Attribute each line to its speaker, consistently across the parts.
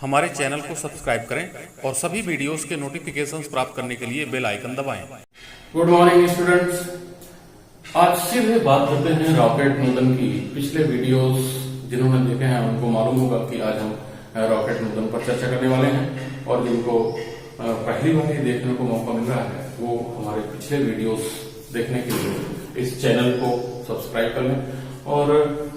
Speaker 1: हमारे चैनल को सब्सक्राइब करें और सभी वीडियोस के नोटिफिकेशंस प्राप्त करने के लिए बेल आइकन दबाएं।
Speaker 2: गुड मॉर्निंग स्टूडेंट्स, आज सीधे बात करते हैं रॉकेट नूतन की। पिछले वीडियोस जिन्होंने देखे हैं उनको मालूम होगा कि आज हम रॉकेट नूतन पर चर्चा करने वाले हैं, और जिनको पहली बार ही देखने को मौका मिल रहा है वो हमारे पिछले वीडियोस देखने के लिए इस चैनल को सब्सक्राइब कर लें। और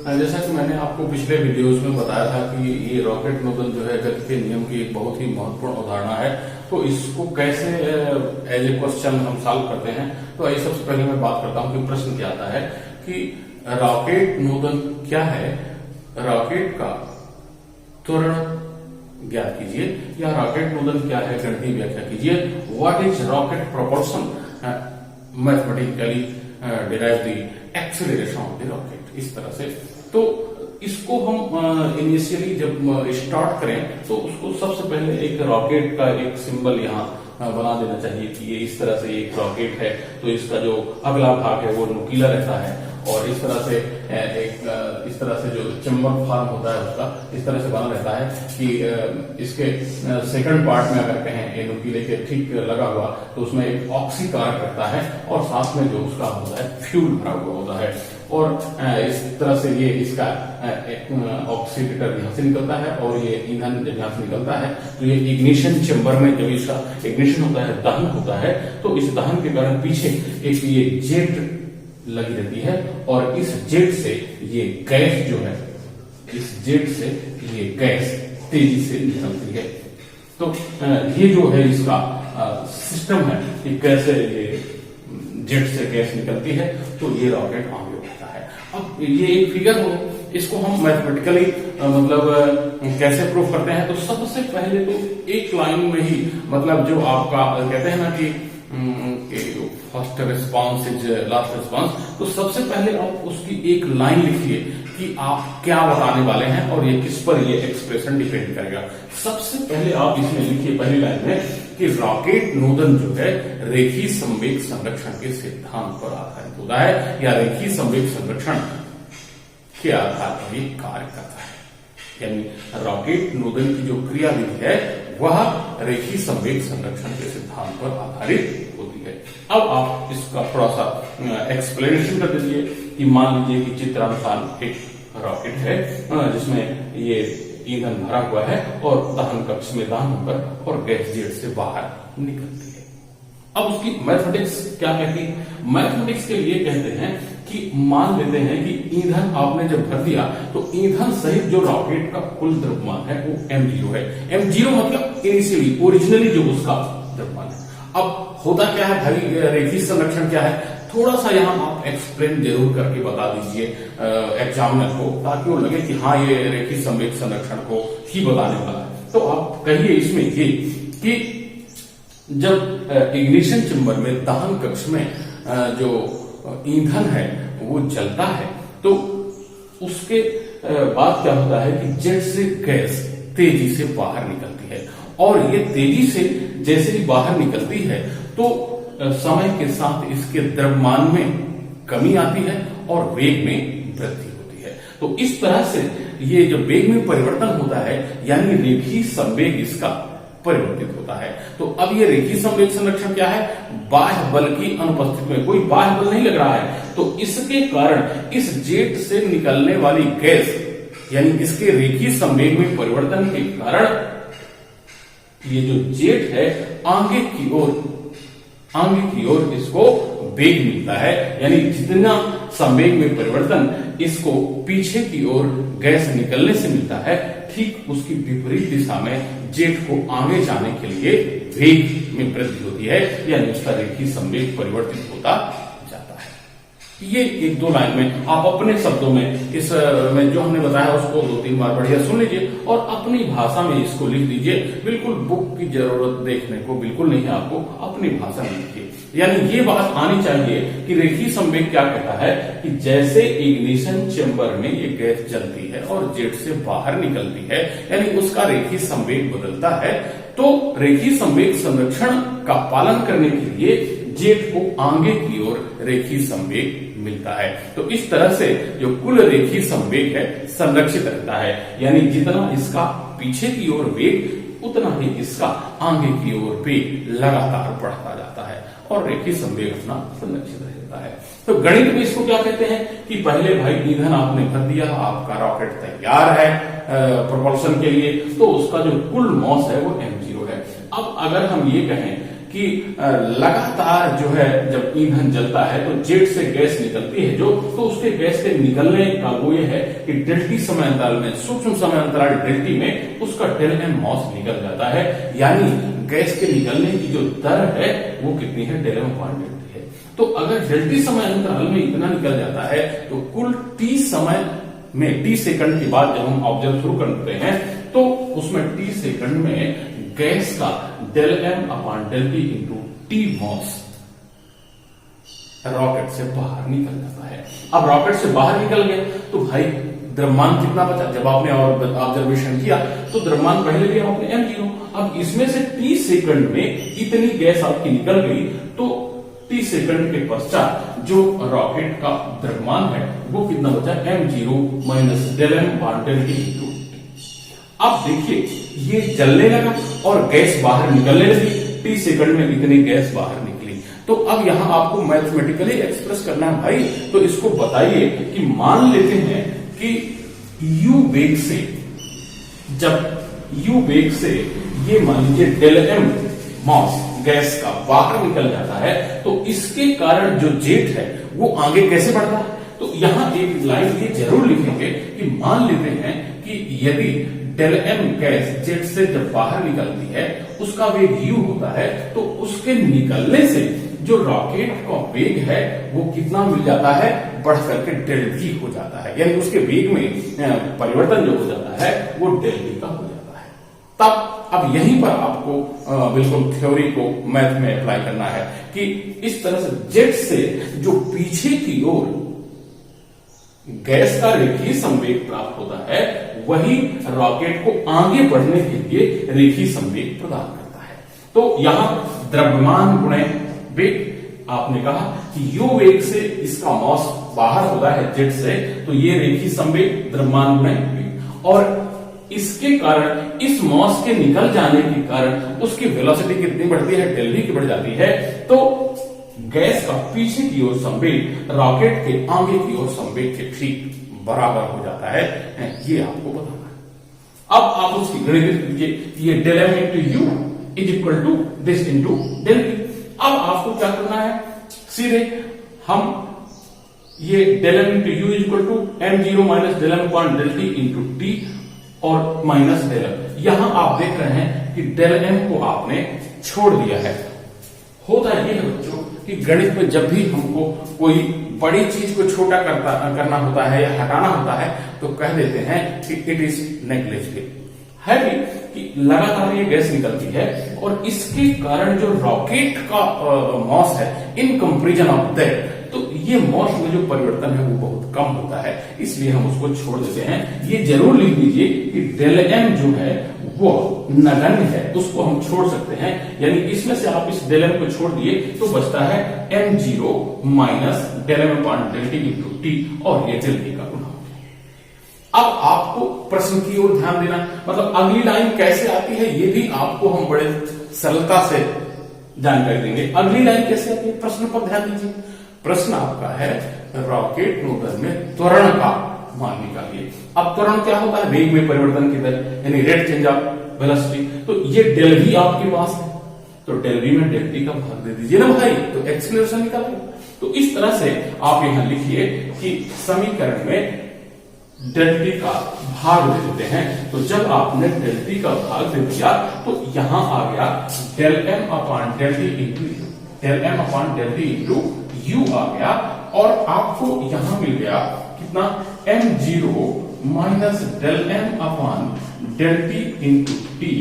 Speaker 2: जैसा कि मैंने आपको पिछले वीडियोस में बताया था कि ये रॉकेट नूतन जो है गति के नियम की एक बहुत ही महत्वपूर्ण अवधारणा है, तो इसको कैसे एज ए क्वेश्चन हम सॉल्व करते हैं। तो आइए सबसे पहले मैं बात करता हूं कि प्रश्न क्या आता है कि रॉकेट नूतन क्या है, रॉकेट का त्वरण ज्ञात कीजिए, या रॉकेट नूतन क्या है गणितीय व्याख्या कीजिए। What is rocket proportion mathematically derive the acceleration of the rocket, इस तरह से। तो इसको हम इनिशियली जब स्टार्ट करें तो उसको सबसे पहले एक रॉकेट का एक सिंबल यहाँ बना देना चाहिए कि ये इस तरह से एक रॉकेट है, तो इसका जो अगला भाग है वो नुकीला रहता है, और इस तरह से इस तरह से जो चेम्बर फॉर्म होता है उसका इस तरह से बना रहता है कि इसके सेकंड पार्ट में अगर कहें ये नुकीले के ठीक लगा हुआ तो उसमें एक ऑक्सी कार्य करता है, और साथ में जो उसका होता है फ्यूल भरा हुआ होता है, और इस तरह से ये इसका ऑक्सीडेटर यहाँ से निकलता है, और ये ईंधन जब यहाँ से निकलता है तो ये इग्निशन चेम्बर में जब इसका इग्निशन होता है, दहन होता है, तो इस दहन के कारण पीछे एक ये जेट लगी रहती है, और इस जेट से ये गैस जो है, इस जेट से ये गैस तेजी से निकलती है। तो ये जो है इसका सिस्टम है कि कैसे ये जेट से गैस निकलती है, तो ये रॉकेट आगे बढ़ता है। अब ये एक फिगर हो, इसको हम मैथमेटिकली मतलब कैसे प्रूव करते हैं। तो सबसे पहले तो एक लाइन में ही, मतलब जो आपका कहते हैं ना कि first response is last response, तो सबसे पहले आप उसकी एक लाइन लिखिए कि आप क्या बताने वाले हैं और ये किस पर ये एक्सप्रेशन डिपेंड करेगा। सबसे पहले आप इसमें लिखिए पहली लाइन में कि रॉकेट नूतन जो है रेखीय संवेग संरक्षण के सिद्धांत पर आधारित होता है, या रेखीय संवेग संरक्षण के आधार पर ये कार्य करता है। यानी रॉकेट नूतन की जो क्रियाविधि है वह रेखीय संवेग संरक्षण के सिद्धांत पर आधारित होती है। अब आप इसका थोड़ा सा एक्सप्लेनेशन कर दीजिए कि मान लीजिए कि चित्रानुसार एक रॉकेट है जिसमें ये ईंधन भरा हुआ है, और दहन कक्ष में दहन होकर और गैस जेट से बाहर निकलती है। अब उसकी मैथमेटिक्स क्या कहती है? मैथमेटिक्स के लिए कहते हैं कि मान लेते हैं कि ईंधन आपने जब भर दिया तो ईंधन सहित जो रॉकेट का कुल द्रव्यमान है वो m0 है। m0 मतलब इनिशियली ओरिजिनली जो उसका द्रव्यमान है। अब होता क्या है भाई, रेखीय संरक्षण क्या है, थोड़ा सा यहाँ आप एक्सप्लेन जरूर करके बता दीजिए एग्जामिनर को, ताकि वो लगे कि हाँ ये रेखीय संवेग संरक्षण को ही बताने वाला है। तो आप कहिए इसमें ये कि जब इग्निशन चेम्बर में दहन कक्ष में जो ईंधन है वो जलता है, तो उसके बाद क्या होता है कि जेट से गैस तेजी से बाहर निकलती है, और ये तेजी से जैसे ही बाहर निकलती है तो समय के साथ इसके द्रव्यमान में कमी आती है और वेग में वृद्धि होती है। तो इस तरह से ये जो वेग में परिवर्तन होता है, यानी रेखीय संवेग इसका परिवर्तित होता है। तो अब ये रेखीय संवेग संरक्षण क्या है? बाह्य बल की अनुपस्थिति में, कोई बाह्य बल नहीं लग रहा है, तो इसके कारण इस जेट से निकलने वाली गैस, यानी इसके रेखीय संवेग में परिवर्तन के कारण ये जो जेट है आगे की ओर इसको वेग मिलता है। यानी जितना संवेग में परिवर्तन इसको पीछे की ओर गैस निकलने से मिलता है, ठीक उसकी विपरीत दिशा में जेट को आगे जाने के लिए वेग में वृद्धि होती है, यानी उसका रेखीय संवेग परिवर्तित होता जाता है। ये एक दो लाइन में आप अपने शब्दों में इस में जो हमने बताया उसको 2-3 बार बढ़िया सुन लीजिए और अपनी भाषा में इसको लिख दीजिए। बिल्कुल बुक की जरूरत देखने को बिल्कुल नहीं है, आपको अपनी भाषा में लिखिए। यानी ये बात आनी चाहिए कि रेखीय संवेग क्या कहता है कि जैसे इग्निशन चेम्बर में ये गैस जलती है और जेट से बाहर निकलती है, यानी उसका रेखीय संवेग बदलता है, तो रेखीय संवेग संरक्षण का पालन करने के लिए जेट को आगे की ओर रेखीय संवेग मिलता है। तो इस तरह से जो कुल रेखीय संवेग है संरक्षित रहता है, यानी जितना इसका पीछे की ओर वेग उतना ही इसका आगे की ओर वेग लगातार बढ़ता जाता है और रेखीय संवेग अपना संरक्षित रहता है। तो गणित में इसको क्या कहते हैं कि पहले भाई ईंधन आपने भर दिया, आपका रॉकेट तैयार है प्रोपल्शन के लिए, तो उसका जो कुल मॉस है वो m0 है। अब अगर हम ये कहें कि लगातार जो है जब ईंधन जलता है तो जेट से गैस निकलती है तो उसके गैस के निकलने का वो ये है कि डेल्टी समय अंतराल में, सूक्ष्म समय अंतराल डेल्टी में उसका डेल एम मॉस निकल जाता है, यानी गैस के निकलने की जो दर है वो कितनी है, डेल एम अपॉन डेल्टी है। तो अगर डेल्टी समय अंतराल में इतना निकल जाता है तो कुल टी समय में, टी सेकंड के बाद जब हम ऑब्जर्व शुरू करते हैं तो उसमें टी सेकंड में गैस का del M upon del t into t mass rocket से बाहर निकल जाता है। अब रॉकेट से बाहर निकल गया तो भाई द्रव्यमान कितना बचा, जब आपने और ऑब्जर्वेशन किया तो द्रव्यमान पहले भी आपने m0, अब इसमें से टी सेकंड में इतनी गैस आपकी निकल गई तो टी सेकंड के पश्चात जो रॉकेट का द्रव्यमान है वो कितना बचा, m0 minus del M upon del t into t. अब देखिए ये जलने लगा और गैस बाहर निकलने लगी, टी सेकंड में इतनी गैस बाहर निकली। तो अब यहां आपको मैथमेटिकली एक्सप्रेस करना है भाई, तो इसको बताइए कि मान लेते हैं कि u वेग से, जब u वेग से ये मान लीजिए डेल एम मॉस गैस का बाहर निकल जाता है तो इसके कारण जो जेट है वो आगे कैसे बढ़ता है। तो यहां एक लाइन ये जरूर लिखेंगे कि मान लेते हैं कि यदि डेल एम गैस जेट से जब बाहर निकलती है उसका वेग u होता है तो उसके निकलने से जो रॉकेट का वेग है वो कितना मिल जाता है, बढ़ करके डेल v हो जाता है, यानी उसके वेग में परिवर्तन जो हो जाता है वो डेल v का हो जाता है। तब अब यहीं पर आपको बिल्कुल थ्योरी को मैथ में अप्लाई करना है कि इस तरह से जेट से जो पीछे की ओर गैस का रेखीय संवेग प्राप्त होता है वही रॉकेट को आगे बढ़ने के लिए रेखीय संवेग प्रदान करता है। तो यहां द्रव्यमान गुणे वेग, आपने कहा कि u वेग से इसका मॉस बाहर होता है जेट से, तो ये रेखीय संवेग द्रव्यमान गुणे वेग, और इसके कारण इस मॉस के निकल जाने के कारण उसकी वेलोसिटी कितनी बढ़ती है, डेल v की बढ़ जाती है। तो गैस का पीछे की ओर संवेग रॉकेट के आगे की ओर संवेग के ठीक बराबर हो जाता है, ये आपको बताना है। अब आप उसकी गणित कीजिए, ये del M into U is equal to this into del V. अब आपको क्या करना है, सीधे हम ये del M into U is equal to m0 minus del M upon del T into T और माइनस डेल एम। यहां आप देख रहे हैं कि डेल एम को आपने छोड़ दिया है। होता ये है बच्चों कि गणित में जब भी हमको कोई बड़ी चीज को छोटा करना होता है या हटाना होता है तो कह देते हैं कि इट इज नेग्लिजिबल। है भी कि लगातार ये गैस निकलती है और इसके कारण जो रॉकेट का मॉस है इन कंपेरिजन ऑफ दैट, तो ये मॉस में जो परिवर्तन है वो बहुत कम होता है, इसलिए हम उसको छोड़ देते हैं। ये जरूर लिख लीजिए कि डेल एम जो है वो नगण्य है, उसको हम छोड़ सकते हैं, यानी इसमें से आप इस डेल एम को छोड़ दिए तो बचता है m0 minus del M upon del T into T और ये डेल टी का गुणा। अब आपको प्रश्न की ओर ध्यान देना, मतलब अगली लाइन कैसे आती है ये भी आपको हम बड़े सरलता से जानकारी देंगे। अगली लाइन कैसे आती है, प्रश्न पर ध्यान दीजिए। प्रश्न आपका है रॉकेट नोजल में त्वरण का मान निकालिए। अब त्वरण क्या होता है, वेग में परिवर्तन की दर, यानी रेट चेंज ऑफ वेलोसिटी। तो ये डेल वी आपके पास है तो डेल वी में डेल टी का भाग दे दीजिए ना भाई, तो एक्सेलरेशन निकालिए। तो इस तरह से आप यहां लिखिए कि समीकरण में डेल टी का भाग दे देते हैं। तो जब आपने डेल टी का भाग दे दिया तो यहां आ गया del M upon del T into del M upon del T into u आ गया, और आपको यहां मिल गया कितना, m0 minus del M upon del T into T,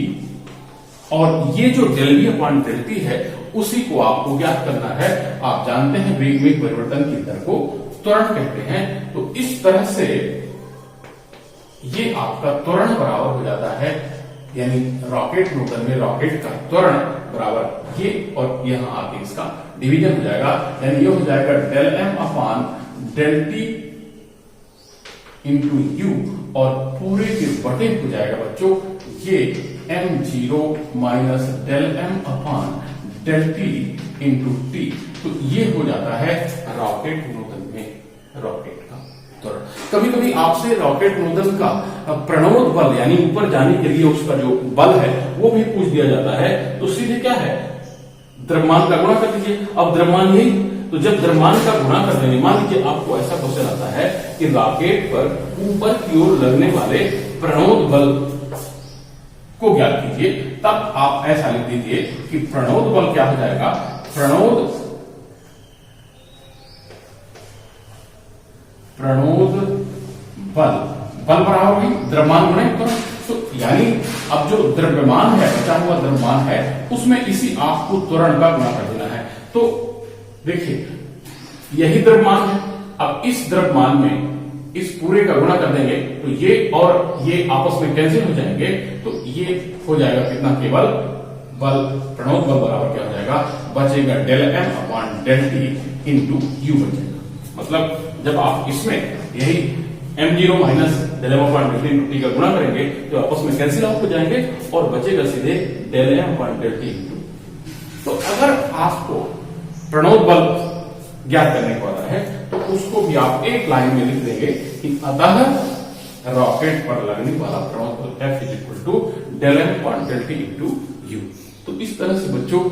Speaker 2: और ये जो del v upon del t है उसी को आपको ज्ञात करना है। आप जानते हैं वेग में परिवर्तन की दर को त्वरण कहते हैं। तो इस तरह से ये आपका त्वरण बराबर हो जाता है, यानी रॉकेट मोटर में रॉकेट का त्वरण बराबर ये, और यहां आके इसका डिवीजन हो जाएगा, यानी ये हो जाएगा del M upon del T into U और पूरे के बटे हो जाएगा बच्चों ये m0 minus del m upon डेल t इंटू टी। तो ये हो जाता है रॉकेट नोजल में रॉकेट का त्वरण। कभी कभी आपसे रॉकेट नोजल का प्रणोद बल यानी ऊपर जाने के लिए उसका जो बल है वो भी पूछ दिया जाता है। तो सीधे क्या है, द्रव्यमान का गुणा कर दीजिए। अब द्रव्यमान यही, तो जब द्रव्यमान का गुणा कर देंगे, मान लीजिए आपको ऐसा क्वेश्चन आता है कि रॉकेट पर ऊपर की ओर लगने वाले प्रणोद बल को ज्ञात कीजिए, तब आप ऐसा लिख दीजिए कि प्रणोद बल क्या हो जाएगा, प्रणोद बल बराबर भी द्रव्यमान गुणे त्वरण। तो यानी अब जो द्रव्यमान है, बचा हुआ द्रव्यमान है, उसमें इसी आपको त्वरण का गुणा कर देना है। तो देखिए यही द्रव्यमान है, अब इस द्रव्यमान में इस पूरे का गुणा कर देंगे तो ये और ये आपस में कैंसिल हो जाएंगे। तो ये हो जाएगा कितना, केवल बल प्रणोद बल बराबर क्या हो जाएगा, बचेगा del m upon del t into U बचेगा। मतलब जब आप इसमें यही m0 minus del m upon del t into T का गुणा करेंगे तो आपस में कैंसिल आउट हो जाएंगे और बचेगा सीधे del m upon del t into. तो अगर आपको प्रणोद बल ज्ञात करने को आता है तो उसको भी आप एक लाइन में लिख देंगे कि अतः रॉकेट पर लगने वाला प्रणोद बल F is equal to del m upon del t into U. तो इस तरह से बच्चों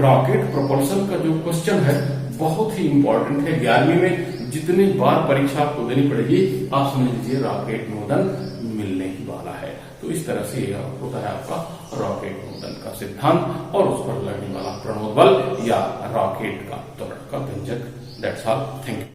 Speaker 2: रॉकेट प्रोपल्शन का जो क्वेश्चन है बहुत ही इंपॉर्टेंट है। 11वीं में जितनी बार परीक्षा आपको देनी पड़ेगी, आप समझ लीजिए रॉकेट नोदन मिलने ही वाला है। तो इस तरह से यह होता है आपका रॉकेट नोदन का सिद्धांत और उस पर लगने वाला प्रणोद बल या रॉकेट का त्वरण का व्यंजक। That's all, thank you.